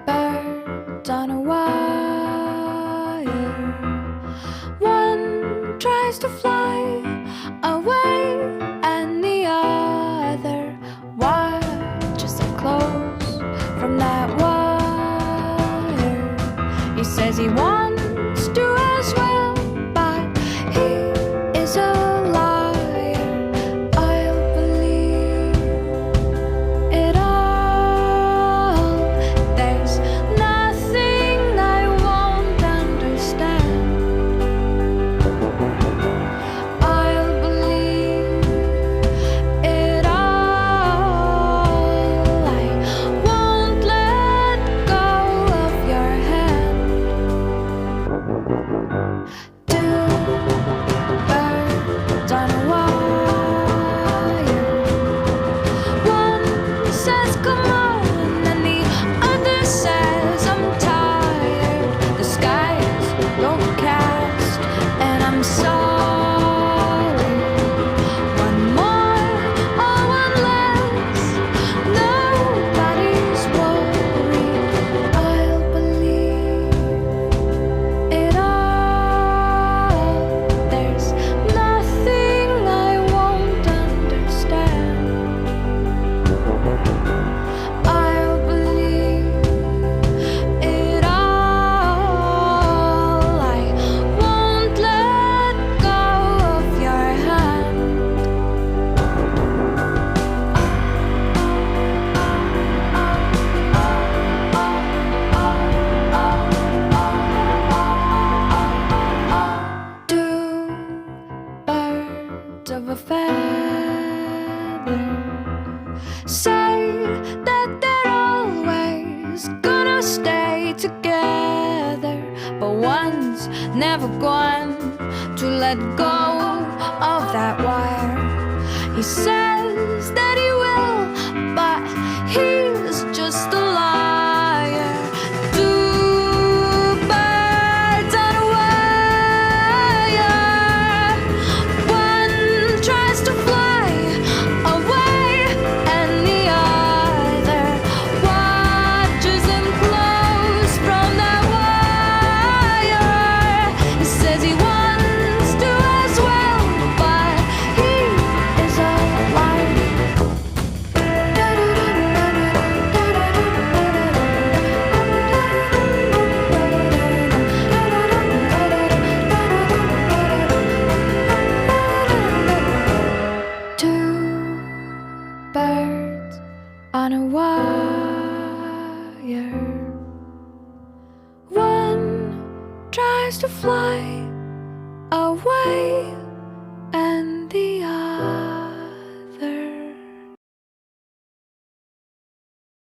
Birds on a wire. One tries to fly away, and the other watches it close from that wire. He says he wants to as well, but he is a liar. I'll believe it all. There's nothing I won't understand. I'll believe it all. I won't let go of your hand. Two birds on a wire. One says come on, and the other says I'm tired. The sky's overcast, and I'm sorry. One more or one less, nobody's worried. I'll believe it all. There's nothing I won't understand. I'll believe it all. I won't let go of your hand. Two birds of a feather say that they're always gonna stay together, but one's never going to let go of that wire. He says that he will, but he's just a liar. Two birds on a wire. One tries to fly away, and the other watches him close from that wire. He says he wants to as well, but he is a liar. Two birds on a wire. One tries to fly